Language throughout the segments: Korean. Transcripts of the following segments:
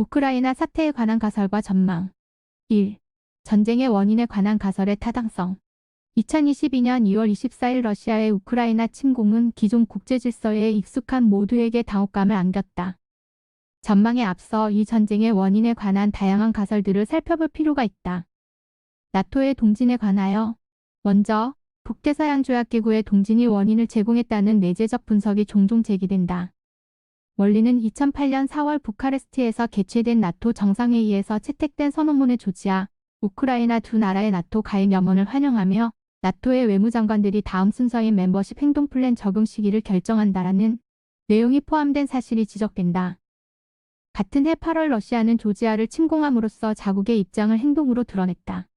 우크라이나 사태에 관한 가설과 전망. 1. 전쟁의 원인에 관한 가설의 타당성. 2022년 2월 24일 러시아의 우크라이나 침공은 기존 국제질서에 익숙한 모두에게 당혹감을 안겼다. 전망에 앞서 이 전쟁의 원인에 관한 다양한 가설들을 살펴볼 필요가 있다. 나토의 동진에 관하여 먼저 북대서양조약기구의 동진이 원인을 제공했다는 내재적 분석이 종종 제기된다. 원리는 2008년 4월 부카레스트에서 개최된 나토 정상회의에서 채택된 선언문의 조지아, 우크라이나 두 나라의 나토 가입 염원을 환영하며 나토의 외무장관들이 다음 순서인 멤버십 행동플랜 적용 시기를 결정한다라는 내용이 포함된 사실이 지적된다. 같은 해 8월 러시아는 조지아를 침공함으로써 자국의 입장을 행동으로 드러냈다.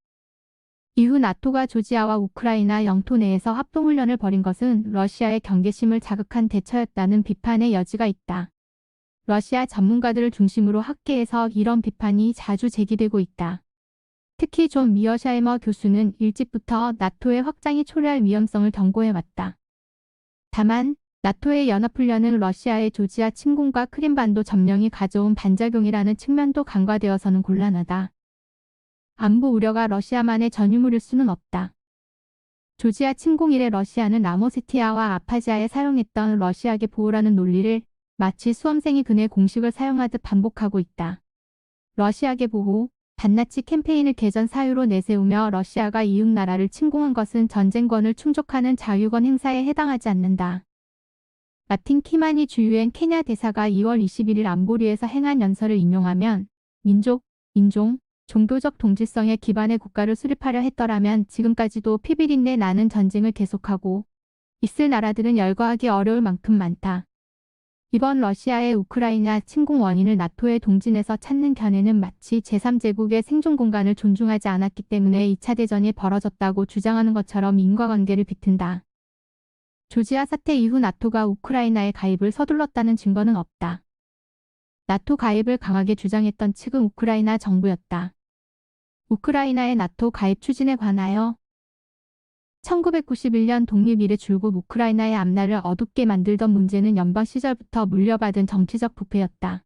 이후 나토가 조지아와 우크라이나 영토 내에서 합동훈련을 벌인 것은 러시아의 경계심을 자극한 대처였다는 비판의 여지가 있다. 러시아 전문가들을 중심으로 학계에서 이런 비판이 자주 제기되고 있다. 특히 존 미어샤이머 교수는 일찍부터 나토의 확장이 초래할 위험성을 경고해왔다. 다만 나토의 연합훈련은 러시아의 조지아 침공과 크림반도 점령이 가져온 반작용이라는 측면도 간과되어서는 곤란하다. 안보 우려가 러시아만의 전유물일 수는 없다. 조지아 침공 이래 러시아는 아모세티아와 아파지아에 사용했던 러시아계 보호라는 논리를 마치 수험생이 그네 공식을 사용하듯 반복하고 있다. 러시아계 보호, 반나치 캠페인을 개전 사유로 내세우며 러시아가 이웃 나라를 침공한 것은 전쟁권을 충족하는 자유권 행사에 해당하지 않는다. 마틴 키마니 주유엔 케냐 대사가 2월 21일 안보리에서 행한 연설을 인용하면 민족, 인종, 종교적 동질성에 기반의 국가를 수립하려 했더라면 지금까지도 피비린내 나는 전쟁을 계속하고 있을 나라들은 열거하기 어려울 만큼 많다. 이번 러시아의 우크라이나 침공 원인을 나토의 동진에서 찾는 견해는 마치 제3제국의 생존 공간을 존중하지 않았기 때문에 2차 대전이 벌어졌다고 주장하는 것처럼 인과관계를 비튼다. 조지아 사태 이후 나토가 우크라이나의 가입을 서둘렀다는 증거는 없다. 나토 가입을 강하게 주장했던 측은 우크라이나 정부였다. 우크라이나의 나토 가입 추진에 관하여 1991년 독립 이래 줄곧 우크라이나의 앞날을 어둡게 만들던 문제는 연방 시절부터 물려받은 정치적 부패였다.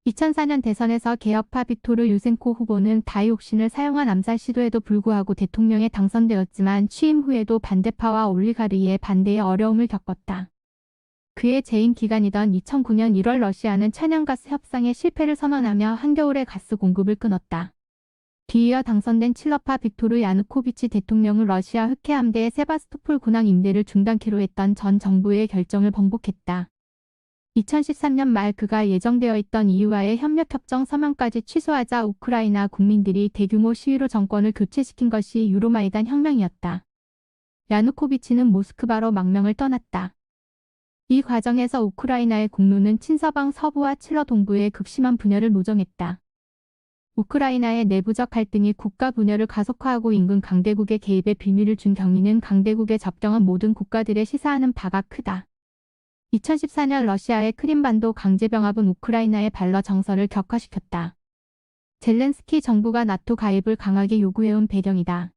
2004년 대선에서 개혁파 빅토르 유센코 후보는 다이옥신을 사용한 암살 시도에도 불구하고 대통령에 당선되었지만 취임 후에도 반대파와 올리가르이의 반대에 어려움을 겪었다. 그의 재임 기간이던 2009년 1월 러시아는 천연가스 협상의 실패를 선언하며 한겨울에 가스 공급을 끊었다. 뒤이어 당선된 칠러파 빅토르 야누코비치 대통령은 러시아 흑해 함대의 세바스토폴 군항 임대를 중단키로 했던 전 정부의 결정을 번복했다. 2013년 말 그가 예정되어 있던 EU와의 협력협정 서명까지 취소하자 우크라이나 국민들이 대규모 시위로 정권을 교체시킨 것이 유로마이단 혁명이었다. 야누코비치는 모스크바로 망명을 떠났다. 이 과정에서 우크라이나의 국로는 친서방 서부와 칠러 동부의 극심한 분열을 노정했다. 우크라이나의 내부적 갈등이 국가 분열을 가속화하고 인근 강대국의 개입에 빌미를 준 경위는 강대국에 접경한 모든 국가들에 시사하는 바가 크다. 2014년 러시아의 크림반도 강제병합은 우크라이나의 반러 정서를 격화시켰다. 젤렌스키 정부가 나토 가입을 강하게 요구해온 배경이다.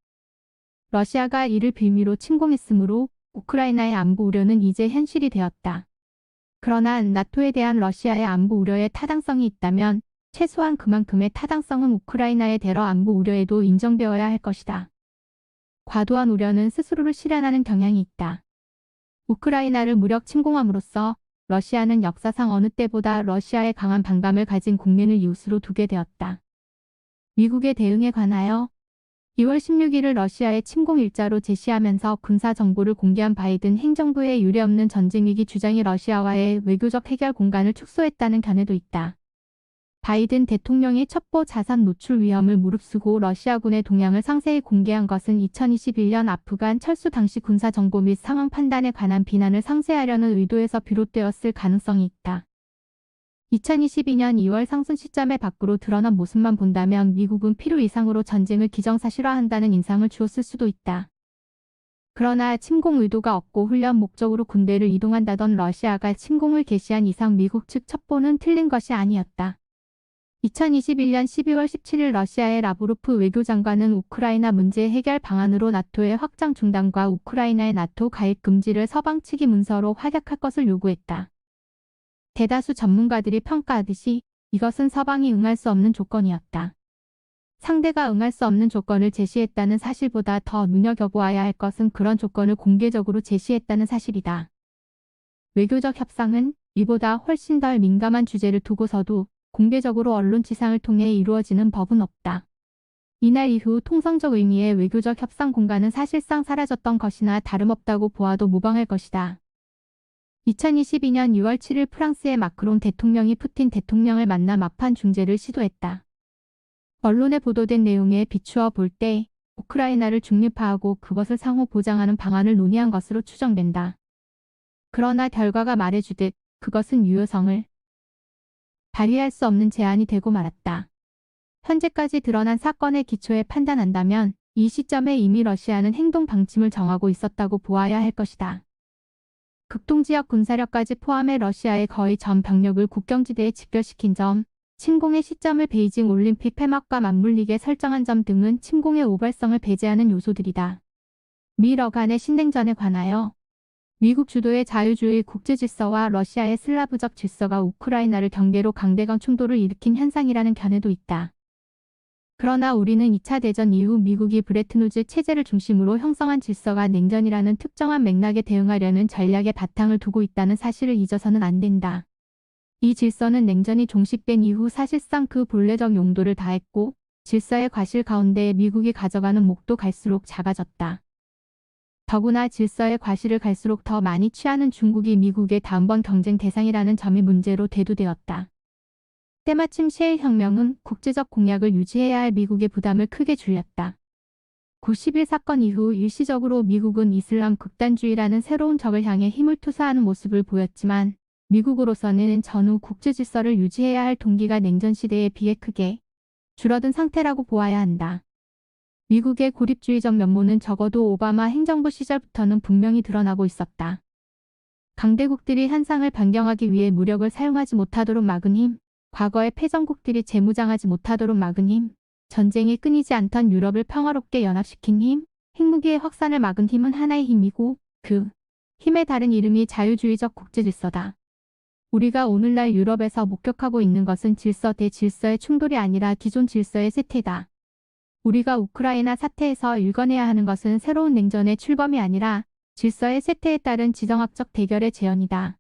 러시아가 이를 빌미로 침공했으므로 우크라이나의 안보 우려는 이제 현실이 되었다. 그러나 나토에 대한 러시아의 안보 우려에 타당성이 있다면 최소한 그만큼의 타당성은 우크라이나의 대러 안보 우려에도 인정되어야 할 것이다. 과도한 우려는 스스로를 실현하는 경향이 있다. 우크라이나를 무력 침공함으로써 러시아는 역사상 어느 때보다 러시아의 강한 반감을 가진 국민을 이웃으로 두게 되었다. 미국의 대응에 관하여 2월 16일을 러시아의 침공 일자로 제시하면서 군사 정보를 공개한 바이든 행정부의 유례없는 전쟁위기 주장이 러시아와의 외교적 해결 공간을 축소했다는 견해도 있다. 바이든 대통령이 첩보 자산 노출 위험을 무릅쓰고 러시아군의 동향을 상세히 공개한 것은 2021년 아프간 철수 당시 군사 정보 및 상황 판단에 관한 비난을 상쇄하려는 의도에서 비롯되었을 가능성이 있다. 2022년 2월 상승 시점에 밖으로 드러난 모습만 본다면 미국은 필요 이상으로 전쟁을 기정사실화한다는 인상을 주었을 수도 있다. 그러나 침공 의도가 없고 훈련 목적으로 군대를 이동한다던 러시아가 침공을 개시한 이상 미국 측 첩보는 틀린 것이 아니었다. 2021년 12월 17일 러시아의 라브로프 외교장관은 우크라이나 문제 해결 방안으로 나토의 확장 중단과 우크라이나의 나토 가입 금지를 서방 측이 문서로 확약할 것을 요구했다. 대다수 전문가들이 평가하듯이 이것은 서방이 응할 수 없는 조건이었다. 상대가 응할 수 없는 조건을 제시했다는 사실보다 더 눈여겨보아야 할 것은 그런 조건을 공개적으로 제시했다는 사실이다. 외교적 협상은 이보다 훨씬 덜 민감한 주제를 두고서도 공개적으로 언론지상을 통해 이루어지는 법은 없다. 이날 이후 통상적 의미의 외교적 협상 공간은 사실상 사라졌던 것이나 다름없다고 보아도 무방할 것이다. 2022년 6월 7일 프랑스의 마크롱 대통령이 푸틴 대통령을 만나 막판 중재를 시도했다. 언론에 보도된 내용에 비추어 볼 때 우크라이나를 중립화하고 그것을 상호 보장하는 방안을 논의한 것으로 추정된다. 그러나 결과가 말해주듯 그것은 유효성을 발휘할 수 없는 제안이 되고 말았다. 현재까지 드러난 사건의 기초에 판단한다면 이 시점에 이미 러시아는 행동 방침을 정하고 있었다고 보아야 할 것이다. 극동지역 군사력까지 포함해 러시아의 거의 전 병력을 국경지대에 집결시킨 점, 침공의 시점을 베이징 올림픽 폐막과 맞물리게 설정한 점 등은 침공의 우발성을 배제하는 요소들이다. 미-러 간의 신냉전에 관하여 미국 주도의 자유주의 국제질서와 러시아의 슬라브적 질서가 우크라이나를 경계로 강대강 충돌을 일으킨 현상이라는 견해도 있다. 그러나 우리는 2차 대전 이후 미국이 브레튼우즈 체제를 중심으로 형성한 질서가 냉전이라는 특정한 맥락에 대응하려는 전략의 바탕을 두고 있다는 사실을 잊어서는 안 된다. 이 질서는 냉전이 종식된 이후 사실상 그 본래적 용도를 다했고 질서의 과실 가운데 미국이 가져가는 몫도 갈수록 작아졌다. 더구나 질서의 과실을 갈수록 더 많이 취하는 중국이 미국의 다음번 경쟁 대상이라는 점이 문제로 대두되었다. 때마침 셰일 혁명은 국제적 공약을 유지해야 할 미국의 부담을 크게 줄였다. 9.11 사건 이후 일시적으로 미국은 이슬람 극단주의라는 새로운 적을 향해 힘을 투사하는 모습을 보였지만 미국으로서는 전후 국제질서를 유지해야 할 동기가 냉전 시대에 비해 크게 줄어든 상태라고 보아야 한다. 미국의 고립주의적 면모는 적어도 오바마 행정부 시절부터는 분명히 드러나고 있었다. 강대국들이 현상을 변경하기 위해 무력을 사용하지 못하도록 막은 힘, 과거의 패전국들이 재무장하지 못하도록 막은 힘, 전쟁이 끊이지 않던 유럽을 평화롭게 연합시킨 힘, 핵무기의 확산을 막은 힘은 하나의 힘이고 그 힘의 다른 이름이 자유주의적 국제질서다. 우리가 오늘날 유럽에서 목격하고 있는 것은 질서 대 질서의 충돌이 아니라 기존 질서의 쇠퇴다. 우리가 우크라이나 사태에서 읽어내야 하는 것은 새로운 냉전의 출범이 아니라 질서의 쇠퇴에 따른 지정학적 대결의 재현이다.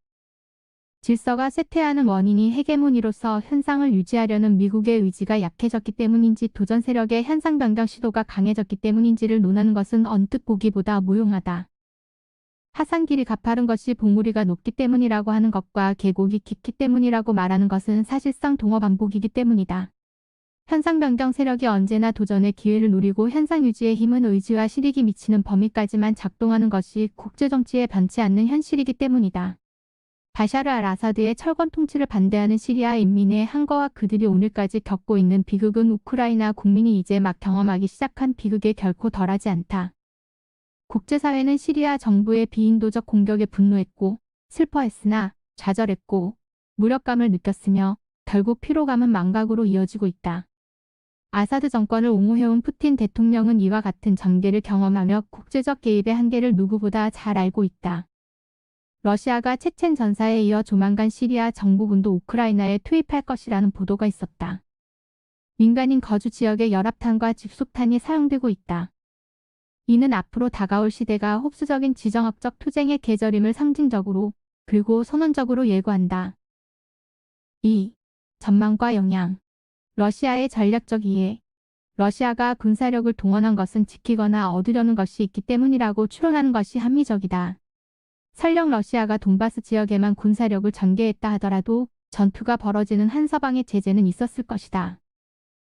질서가 쇠퇴하는 원인이 헤게모니로서 현상을 유지하려는 미국의 의지가 약해졌기 때문인지 도전 세력의 현상 변경 시도가 강해졌기 때문인지를 논하는 것은 언뜻 보기보다 무용하다. 하산길이 가파른 것이 봉우리가 높기 때문이라고 하는 것과 계곡이 깊기 때문이라고 말하는 것은 사실상 동어 반복이기 때문이다. 현상 변경 세력이 언제나 도전의 기회를 노리고 현상 유지의 힘은 의지와 실익이 미치는 범위까지만 작동하는 것이 국제정치에 변치 않는 현실이기 때문이다. 바샤르 알 아사드의 철권 통치를 반대하는 시리아 인민의 항거와 그들이 오늘까지 겪고 있는 비극은 우크라이나 국민이 이제 막 경험하기 시작한 비극에 결코 덜하지 않다. 국제사회는 시리아 정부의 비인도적 공격에 분노했고 슬퍼했으나 좌절했고 무력감을 느꼈으며 결국 피로감은 망각으로 이어지고 있다. 아사드 정권을 옹호해온 푸틴 대통령은 이와 같은 전개를 경험하며 국제적 개입의 한계를 누구보다 잘 알고 있다. 러시아가 체첸 전사에 이어 조만간 시리아 정부군도 우크라이나에 투입할 것이라는 보도가 있었다. 민간인 거주 지역에 열압탄과 집속탄이 사용되고 있다. 이는 앞으로 다가올 시대가 흡수적인 지정학적 투쟁의 계절임을 상징적으로 그리고 선언적으로 예고한다. 2. 전망과 영향. 러시아의 전략적 이해. 러시아가 군사력을 동원한 것은 지키거나 얻으려는 것이 있기 때문이라고 추론하는 것이 합리적이다. 설령 러시아가 돈바스 지역에만 군사력을 전개했다 하더라도 전투가 벌어지는 한 서방의 제재는 있었을 것이다.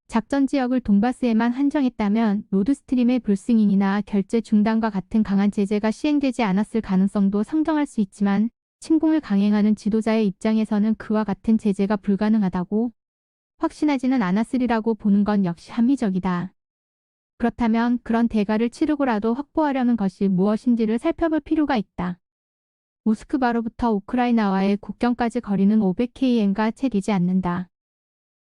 작전 지역을 돈바스에만 한정했다면 노드스트림의 불승인이나 결제 중단과 같은 강한 제재가 시행되지 않았을 가능성도 상정할 수 있지만 침공을 강행하는 지도자의 입장에서는 그와 같은 제재가 불가능하다고 확신하지는 않았으리라고 보는 건 역시 합리적이다. 그렇다면 그런 대가를 치르고라도 확보하려는 것이 무엇인지를 살펴볼 필요가 있다. 모스크바로부터 우크라이나와의 국경까지 거리는 500km가 채 되지 않는다.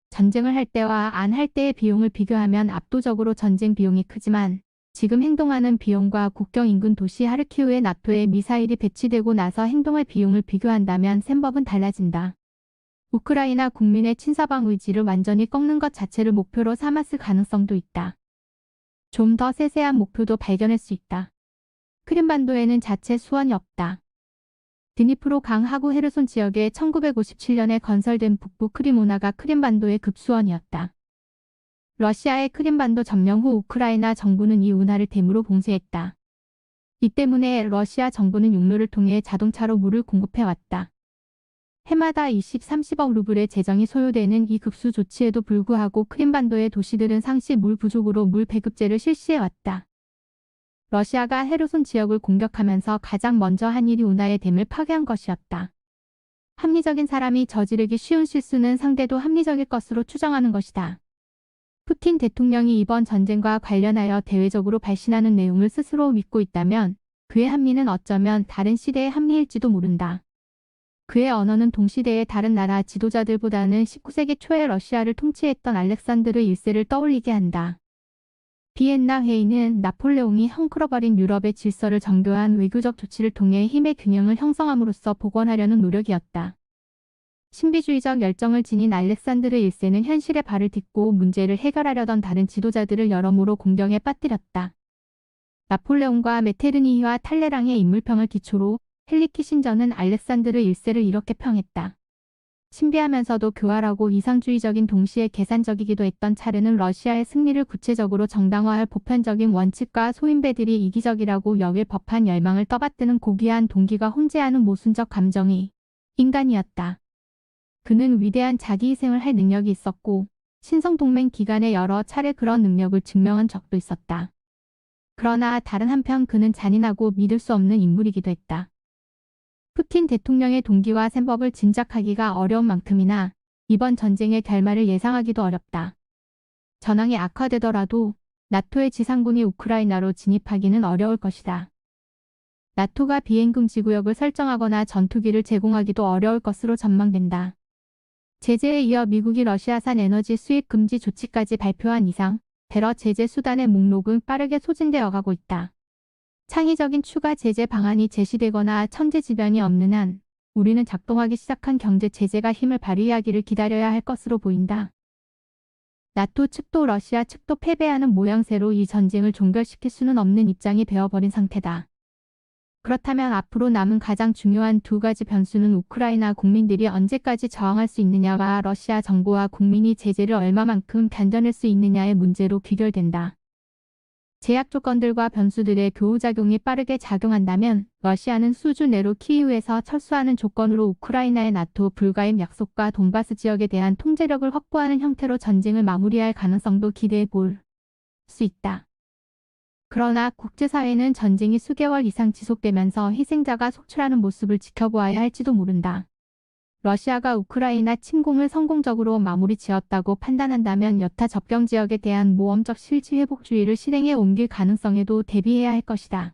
전쟁을 할 때와 안 할 때의 비용을 비교하면 압도적으로 전쟁 비용이 크지만 지금 행동하는 비용과 국경 인근 도시 하르키우의 나토에 미사일이 배치되고 나서 행동할 비용을 비교한다면 셈법은 달라진다. 우크라이나 국민의 친서방 의지를 완전히 꺾는 것 자체를 목표로 삼았을 가능성도 있다. 좀 더 세세한 목표도 발견할 수 있다. 크림반도에는 자체 수원이 없다. 드니프로 강하고 헤르손 지역에 1957년에 건설된 북부 크림운하가 크림반도의 급수원이었다. 러시아의 크림반도 점령 후 우크라이나 정부는 이 운하를 댐으로 봉쇄했다. 이 때문에 러시아 정부는 육로를 통해 자동차로 물을 공급해왔다. 해마다 20-30억 루블의 재정이 소요되는 이 급수 조치에도 불구하고 크림반도의 도시들은 상시 물 부족으로 물 배급제를 실시해왔다. 러시아가 헤르손 지역을 공격하면서 가장 먼저 한 일이 운하의 댐을 파괴한 것이었다. 합리적인 사람이 저지르기 쉬운 실수는 상대도 합리적일 것으로 추정하는 것이다. 푸틴 대통령이 이번 전쟁과 관련하여 대외적으로 발신하는 내용을 스스로 믿고 있다면 그의 합리는 어쩌면 다른 시대의 합리일지도 모른다. 그의 언어는 동시대의 다른 나라 지도자들보다는 19세기 초에 러시아를 통치했던 알렉산드르 1세를 떠올리게 한다. 비엔나 회의는 나폴레옹이 헝클어버린 유럽의 질서를 정교한 외교적 조치를 통해 힘의 균형을 형성함으로써 복원하려는 노력이었다. 신비주의적 열정을 지닌 알렉산드르 1세는 현실의 발을 딛고 문제를 해결하려던 다른 지도자들을 여러모로 공경에 빠뜨렸다. 나폴레옹과 메테르니히와 탈레랑의 인물평을 기초로 헨리 키신저는 알렉산드르 1세를 이렇게 평했다. 신비하면서도 교활하고 이상주의적인 동시에 계산적이기도 했던 차르는 러시아의 승리를 구체적으로 정당화할 보편적인 원칙과 소인배들이 이기적이라고 여길 법한 열망을 떠받드는 고귀한 동기가 혼재하는 모순적 감정이 인간이었다. 그는 위대한 자기희생을 할 능력이 있었고 신성동맹 기간에 여러 차례 그런 능력을 증명한 적도 있었다. 그러나 다른 한편 그는 잔인하고 믿을 수 없는 인물이기도 했다. 푸틴 대통령의 동기와 셈법을 짐작하기가 어려운 만큼이나 이번 전쟁의 결말을 예상하기도 어렵다. 전황이 악화되더라도 나토의 지상군이 우크라이나로 진입하기는 어려울 것이다. 나토가 비행금지 구역을 설정하거나 전투기를 제공하기도 어려울 것으로 전망된다. 제재에 이어 미국이 러시아산 에너지 수입 금지 조치까지 발표한 이상 테러 제재 수단의 목록은 빠르게 소진되어 가고 있다. 창의적인 추가 제재 방안이 제시되거나 천재지변이 없는 한 우리는 작동하기 시작한 경제 제재가 힘을 발휘하기를 기다려야 할 것으로 보인다. 나토 측도 러시아 측도 패배하는 모양새로 이 전쟁을 종결시킬 수는 없는 입장이 되어버린 상태다. 그렇다면 앞으로 남은 가장 중요한 두 가지 변수는 우크라이나 국민들이 언제까지 저항할 수 있느냐와 러시아 정부와 국민이 제재를 얼마만큼 견뎌낼 수 있느냐의 문제로 귀결된다. 제약 조건들과 변수들의 교후작용이 빠르게 작용한다면 러시아는 수주 내로 키이우에서 철수하는 조건으로 우크라이나의 나토 불가임 약속과 돈바스 지역에 대한 통제력을 확보하는 형태로 전쟁을 마무리할 가능성도 기대해 볼 수 있다. 그러나 국제사회는 전쟁이 수개월 이상 지속되면서 희생자가 속출하는 모습을 지켜보아야 할지도 모른다. 러시아가 우크라이나 침공을 성공적으로 마무리 지었다고 판단한다면 여타 접경 지역에 대한 모험적 실지 회복주의를 실행에 옮길 가능성에도 대비해야 할 것이다.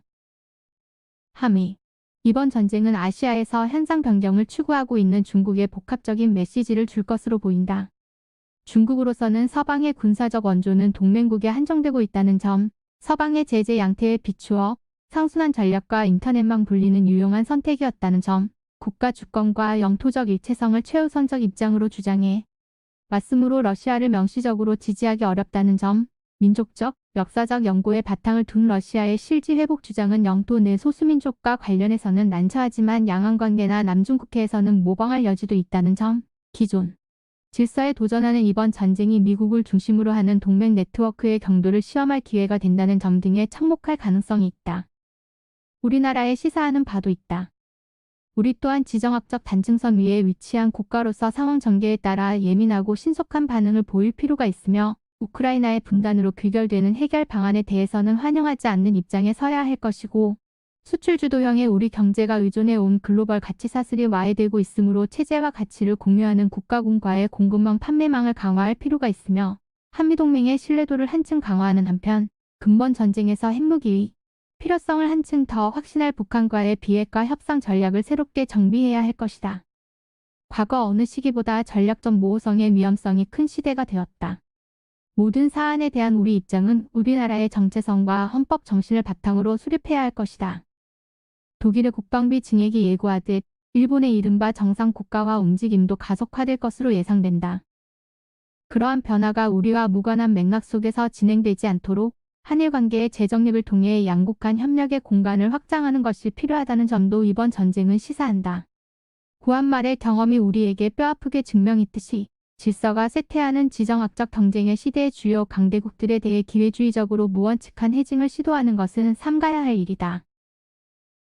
함의 이번 전쟁은 아시아에서 현상 변경을 추구하고 있는 중국에 복합적인 메시지를 줄 것으로 보인다. 중국으로서는 서방의 군사적 원조는 동맹국에 한정되고 있다는 점, 서방의 제재 양태에 비추어 상순한 전략과 인터넷망 분리는 유용한 선택이었다는 점, 국가 주권과 영토적 일체성을 최우선적 입장으로 주장해 왔으므로 러시아를 명시적으로 지지하기 어렵다는 점, 민족적, 역사적 연고에 바탕을 둔 러시아의 실지 회복 주장은 영토 내 소수민족과 관련해서는 난처하지만 양안관계나 남중국해에서는 모방할 여지도 있다는 점, 기존 질서에 도전하는 이번 전쟁이 미국을 중심으로 하는 동맹 네트워크의 경도를 시험할 기회가 된다는 점 등에 착목할 가능성이 있다. 우리나라에 시사하는 바도 있다. 우리 또한 지정학적 단층선 위에 위치한 국가로서 상황 전개에 따라 예민하고 신속한 반응을 보일 필요가 있으며 우크라이나의 분단으로 귀결되는 해결 방안에 대해서는 환영하지 않는 입장에 서야 할 것이고 수출 주도형의 우리 경제가 의존해온 글로벌 가치 사슬이 와해되고 있으므로 체제와 가치를 공유하는 국가군과의 공급망 판매망을 강화할 필요가 있으며 한미동맹의 신뢰도를 한층 강화하는 한편 근본 전쟁에서 핵무기의 필요성을 한층 더 확신할 북한과의 비핵화 협상 전략을 새롭게 정비해야 할 것이다. 과거 어느 시기보다 전략적 모호성의 위험성이 큰 시대가 되었다. 모든 사안에 대한 우리 입장은 우리나라의 정체성과 헌법 정신을 바탕으로 수립해야 할 것이다. 독일의 국방비 증액이 예고하듯 일본의 이른바 정상 국가화 움직임도 가속화될 것으로 예상된다. 그러한 변화가 우리와 무관한 맥락 속에서 진행되지 않도록 한일 관계의 재정립을 통해 양국 간 협력의 공간을 확장하는 것이 필요하다는 점도 이번 전쟁은 시사한다. 구한말의 경험이 우리에게 뼈아프게 증명했듯이 질서가 쇠퇴하는 지정학적 경쟁의 시대의 주요 강대국들에 대해 기회주의적으로 무원칙한 해징을 시도하는 것은 삼가야 할 일이다.